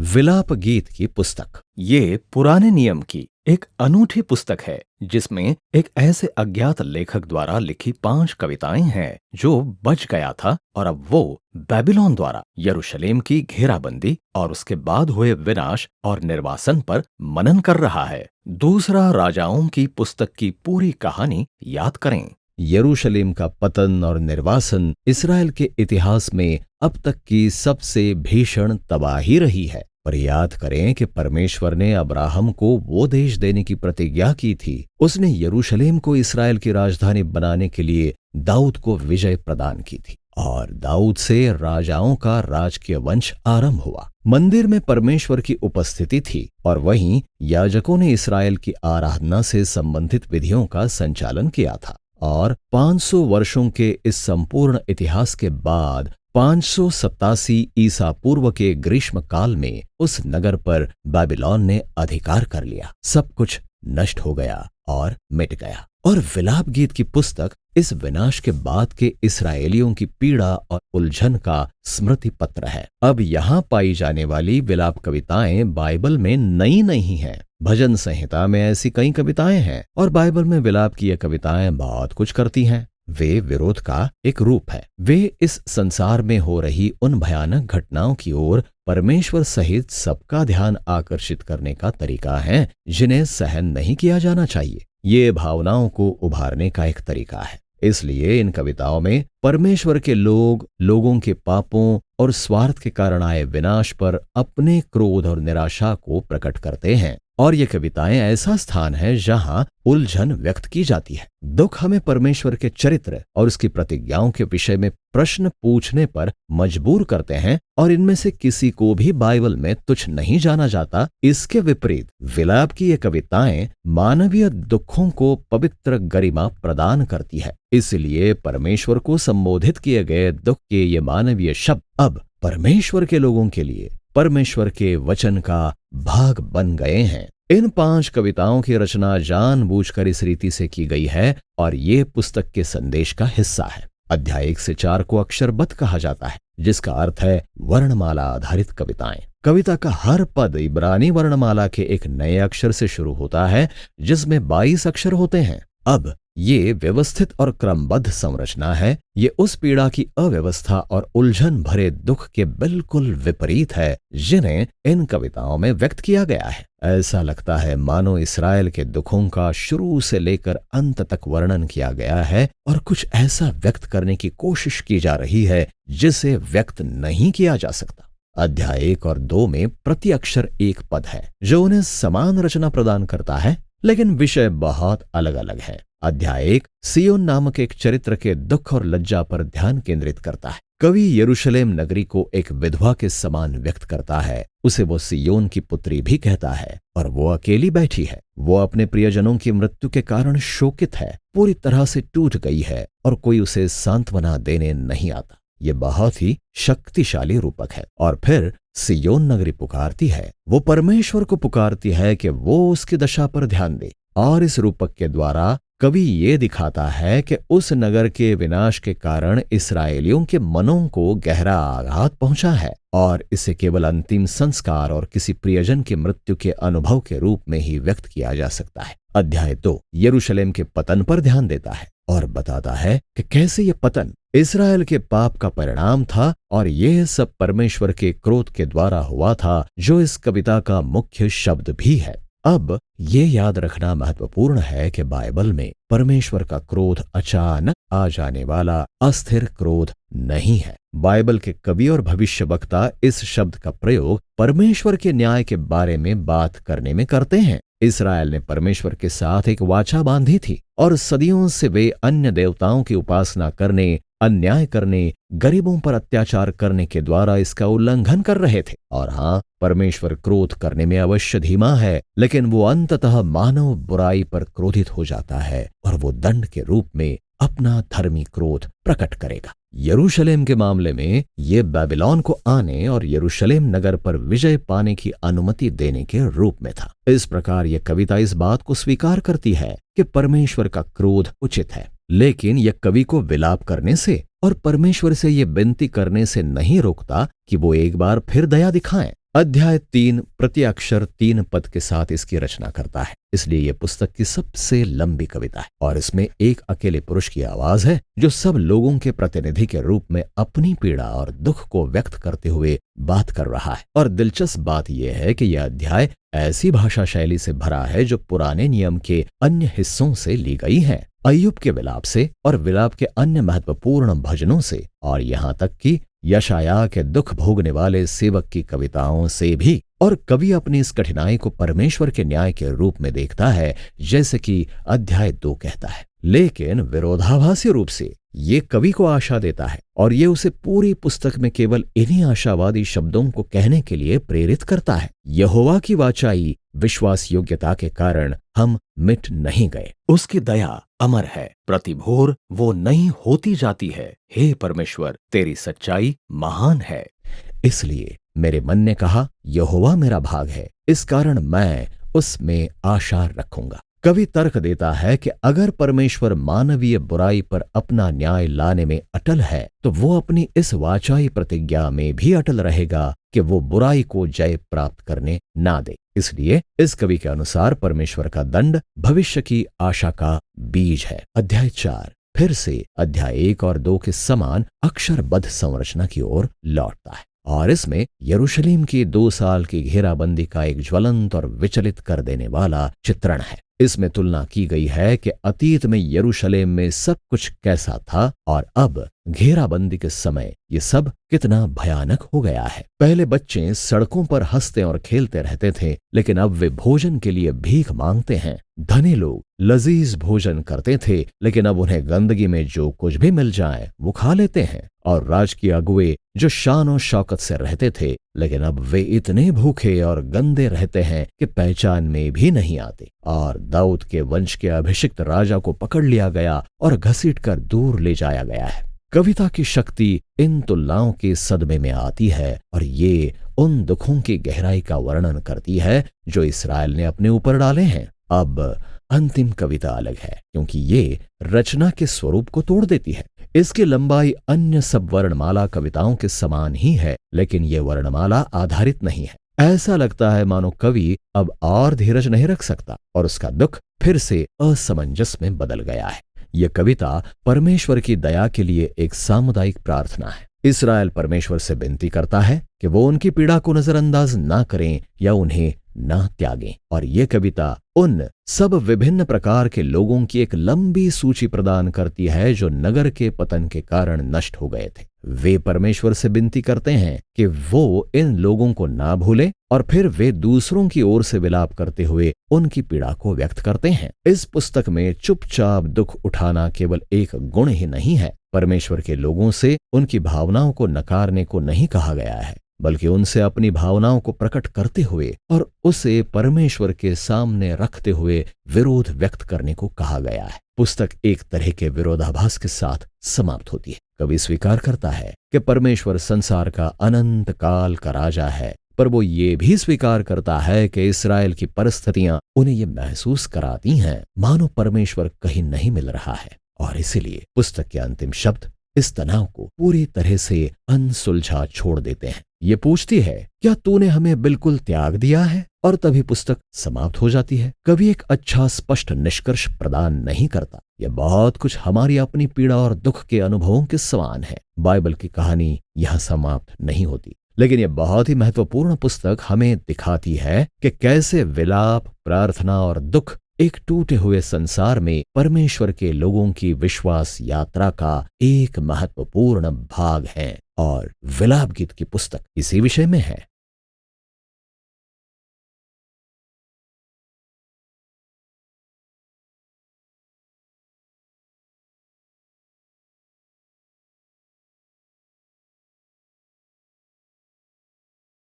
विलाप गीत की पुस्तक। ये पुराने नियम की एक अनूठी पुस्तक है जिसमें एक ऐसे अज्ञात लेखक द्वारा लिखी 5 कविताएं हैं जो बच गया था और अब वो बेबीलोन द्वारा यरूशलेम की घेराबंदी और उसके बाद हुए विनाश और निर्वासन पर मनन कर रहा है। दूसरा राजाओं की पुस्तक की पूरी कहानी याद करें। यरूशलेम का पतन और निर्वासन इस्राएल के इतिहास में अब तक की सबसे भीषण तबाही रही है। पर याद करें कि परमेश्वर ने अब्राहम को वो देश देने की प्रतिज्ञा की थी। उसने यरूशलेम को इस्राएल की राजधानी बनाने के लिए दाऊद को विजय प्रदान की थी और दाऊद से राजाओं का राजकीय वंश आरंभ हुआ। मंदिर में परमेश्वर की उपस्थिति थी और वहीं याजकों ने इस्राएल की आराधना से संबंधित विधियों का संचालन किया था। और 500 वर्षों के इस संपूर्ण इतिहास के बाद 587 ईसा पूर्व के ग्रीष्म काल में उस नगर पर बेबीलोन ने अधिकार कर लिया। सब कुछ नष्ट हो गया और मिट गया। और विलाप गीत की पुस्तक इस विनाश के बाद के इस्राएलियों की पीड़ा और उलझन का स्मृति पत्र है। अब यहाँ पाई जाने वाली विलाप कविताएं बाइबल में नई नहीं हैं। भजन संहिता में ऐसी कई कविताएं हैं और बाइबल में विलाप की ये कविताएं बहुत कुछ करती हैं। वे विरोध का एक रूप है। वे इस संसार में हो रही उन भयानक घटनाओं की ओर परमेश्वर सहित सबका ध्यान आकर्षित करने का तरीका है जिन्हें सहन नहीं किया जाना चाहिए। ये भावनाओं को उभारने का एक तरीका है। इसलिए इन कविताओं में परमेश्वर के लोगों के पापों और स्वार्थ के कारण आए विनाश पर अपने क्रोध और निराशा को प्रकट करते हैं। और ये कविताएं ऐसा स्थान है जहां उलझन व्यक्त की जाती है। दुख हमें परमेश्वर के चरित्र और उसकी प्रतिज्ञाओं के विषय में प्रश्न पूछने पर मजबूर करते हैं और इनमें से किसी को भी बाइबल में तुच्छ नहीं जाना जाता। इसके विपरीत विलाप की ये कविताएं मानवीय दुखों को पवित्र गरिमा प्रदान करती है। इसलिए परमेश्वर को संबोधित किए गए दुख के ये मानवीय शब्द अब परमेश्वर के लोगों के लिए परमेश्वर के वचन का भाग बन गए हैं। इन 5 कविताओं की रचना जानबूझकर इस रीति से की गई है और ये पुस्तक के संदेश का हिस्सा है। अध्याय 1 से 4 को अक्षरबद्ध कहा जाता है जिसका अर्थ है वर्णमाला आधारित कविताएं। कविता का हर पद इब्रानी वर्णमाला के एक नए अक्षर से शुरू होता है जिसमें 22 अक्षर होते हैं। अब ये व्यवस्थित और क्रमबद्ध संरचना है। ये उस पीड़ा की अव्यवस्था और उलझन भरे दुख के बिल्कुल विपरीत है जिन्हें इन कविताओं में व्यक्त किया गया है। ऐसा लगता है मानो इस्राएल के दुखों का शुरू से लेकर अंत तक वर्णन किया गया है और कुछ ऐसा व्यक्त करने की कोशिश की जा रही है जिसे व्यक्त नहीं किया जा सकता। अध्याय 1 और 2 में प्रति अक्षर एक पद है जो उन्हें समान रचना प्रदान करता है, लेकिन विषय बहुत अलग अलग है। अध्याय 1 सियोन नामक एक चरित्र के दुख और लज्जा पर ध्यान केंद्रित करता है। कवि यरूशलेम नगरी को एक विधवा के समान व्यक्त करता है। उसे वो सियोन की पुत्री भी कहता है और वो अकेली बैठी है। वो अपने प्रियजनों की मृत्यु के कारण शोकित है, पूरी तरह से टूट गई है और कोई उसे सांत्वना देने नहीं आता। ये बहुत ही शक्तिशाली रूपक है। और फिर सियोन नगरी पुकारती है, वो परमेश्वर को पुकारती है कि वो उसकी दशा पर ध्यान दे। और इस रूपक के द्वारा कवि ये दिखाता है कि उस नगर के विनाश के कारण इस्राएलियों के मनों को गहरा आघात पहुंचा है और इसे केवल अंतिम संस्कार और किसी प्रियजन की मृत्यु के अनुभव के रूप में ही व्यक्त किया जा सकता है। अध्याय 2 यरूशलेम के पतन पर ध्यान देता है और बताता है कि कैसे ये पतन इस्राएल के पाप का परिणाम था और यह सब परमेश्वर के क्रोध के द्वारा हुआ था, जो इस कविता का मुख्य शब्द भी है। अब ये याद रखना महत्वपूर्ण है कि बाइबल में परमेश्वर का क्रोध अचानक आ जाने वाला अस्थिर क्रोध नहीं है। बाइबल के कवि और भविष्यवक्ता इस शब्द का प्रयोग परमेश्वर के न्याय के बारे में बात करने में करते हैं। इस्राएल ने परमेश्वर के साथ एक वाचा बांधी थी और सदियों से वे अन्य देवताओं की उपासना करने, अन्याय करने, गरीबों पर अत्याचार करने के द्वारा इसका उल्लंघन कर रहे थे। और हाँ, परमेश्वर क्रोध करने में अवश्य धीमा है, लेकिन वो अंततः मानव बुराई पर क्रोधित हो जाता है और वो दंड के रूप में अपना धर्मी क्रोध प्रकट करेगा। यरूशलेम के मामले में ये बेबीलोन को आने और यरूशलेम नगर पर विजय पाने की अनुमति देने के रूप में था। इस प्रकार यह कविता इस बात को स्वीकार करती है कि परमेश्वर का क्रोध उचित है, लेकिन यह कवि को विलाप करने से और परमेश्वर से ये विनती करने से नहीं रोकता कि वो एक बार फिर दया दिखाएं। अध्याय 3 प्रति अक्षर 3 पद के साथ इसकी रचना करता है, इसलिए यह पुस्तक की सबसे लंबी कविता है और इसमें एक अकेले पुरुष की आवाज है जो सब लोगों के प्रतिनिधि के रूप में अपनी पीड़ा और दुख को व्यक्त करते हुए बात कर रहा है। और दिलचस्प बात यह है कि यह अध्याय ऐसी भाषा शैली से भरा है जो पुराने नियम के अन्य हिस्सों से ली गई है, अय्यूब के विलाप से और विलाप के अन्य महत्वपूर्ण भजनों से, और यहाँ तक कि यशायाह के दुख भोगने वाले सेवक की कविताओं से भी। और कवि अपनी इस कठिनाई को परमेश्वर के न्याय के रूप में देखता है, जैसे कि अध्याय 2 कहता है। लेकिन विरोधाभासी रूप से ये कवि को आशा देता है और ये उसे पूरी पुस्तक में केवल इन्हीं आशावादी शब्दों को कहने के लिए प्रेरित करता है। यहोवा की वाचाई विश्वास योग्यता के कारण हम मिट नहीं गए, उसकी दया अमर है, प्रतिभोर वो नई होती जाती है। हे परमेश्वर, तेरी सच्चाई महान है। इसलिए मेरे मन ने कहा, यहोवा मेरा भाग है, इस कारण मैं उसमें आशा रखूंगा। कवि तर्क देता है कि अगर परमेश्वर मानवीय बुराई पर अपना न्याय लाने में अटल है, तो वो अपनी इस वाचाई प्रतिज्ञा में भी अटल रहेगा कि वो बुराई को जय प्राप्त करने ना दे। इसलिए इस कवि के अनुसार परमेश्वर का दंड भविष्य की आशा का बीज है। अध्याय 4 फिर से अध्याय 1 और 2 के समान अक्षरबद्ध संरचना की ओर लौटता है और इसमें यरूशलेम की 2 साल की घेराबंदी का एक ज्वलंत और विचलित कर देने वाला चित्रण है। इसमें तुलना की गई है कि अतीत में यरूशलेम में सब कुछ कैसा था और अब घेराबंदी के समय ये सब कितना भयानक हो गया है। पहले बच्चे सड़कों पर हंसते और खेलते रहते थे, लेकिन अब वे भोजन के लिए भीख मांगते हैं। धनी लोग लजीज भोजन करते थे, लेकिन अब उन्हें गंदगी में जो कुछ भी मिल जाए वो खा लेते हैं। और राजकीय अगुए जो शान और शौकत से रहते थे, लेकिन अब वे इतने भूखे और गंदे रहते हैं कि पहचान में भी नहीं आते। और दाऊद के वंश के अभिषिक्त राजा को पकड़ लिया गया और घसीटकर दूर ले जाया गया है। कविता की शक्ति इन तुलनाओं के सदमे में आती है और ये उन दुखों की गहराई का वर्णन करती है जो इस्राएल ने अपने ऊपर डाले हैं। अब अंतिम कविता अलग है, क्योंकि ये रचना के स्वरूप को तोड़ देती है। इसकी लंबाई अन्य सब वर्णमाला कविताओं के समान ही है, लेकिन ये वर्णमाला आधारित नहीं है। ऐसा लगता है मानो कवि अब और धीरज नहीं रख सकता और उसका दुख फिर से असमंजस में बदल गया है। यह कविता परमेश्वर की दया के लिए एक सामुदायिक प्रार्थना है। इस्राएल परमेश्वर से विनती करता है कि वो उनकी पीड़ा को नजरअंदाज ना करें या उन्हें ना त्यागें। और ये कविता उन सब विभिन्न प्रकार के लोगों की एक लंबी सूची प्रदान करती है जो नगर के पतन के कारण नष्ट हो गए थे। वे परमेश्वर से विनती करते हैं कि वो इन लोगों को ना भूले और फिर वे दूसरों की ओर से विलाप करते हुए उनकी पीड़ा को व्यक्त करते हैं। इस पुस्तक में चुपचाप दुख उठाना केवल एक गुण ही नहीं है। परमेश्वर के लोगों से उनकी भावनाओं को नकारने को नहीं कहा गया है, बल्कि उनसे अपनी भावनाओं को प्रकट करते हुए और उसे परमेश्वर के सामने रखते हुए विरोध व्यक्त करने को कहा गया है। पुस्तक एक तरह के विरोधाभास के साथ समाप्त होती है। कवि स्वीकार करता है कि परमेश्वर संसार का अनंत काल का राजा है, पर वो ये भी स्वीकार करता है कि इस्राएल की परिस्थितियां उन्हें ये महसूस कराती हैं मानो परमेश्वर कहीं नहीं मिल रहा है। और इसीलिए पुस्तक के अंतिम शब्द इस तनाव को पूरी तरह से अनसुलझा छोड़ देते हैं। ये पूछती है, क्या तूने हमें बिल्कुल त्याग दिया है? और तभी पुस्तक समाप्त हो जाती है। कभी एक अच्छा स्पष्ट निष्कर्ष प्रदान नहीं करता। यह बहुत कुछ हमारी अपनी पीड़ा और दुख के अनुभवों के समान है। बाइबल की कहानी यहाँ समाप्त नहीं होती, लेकिन यह बहुत ही महत्वपूर्ण पुस्तक हमें दिखाती है कि कैसे विलाप, प्रार्थना और दुख एक टूटे हुए संसार में परमेश्वर के लोगों की विश्वास यात्रा का एक महत्वपूर्ण भाग है। और विलाप गीत की पुस्तक इसी विषय में है।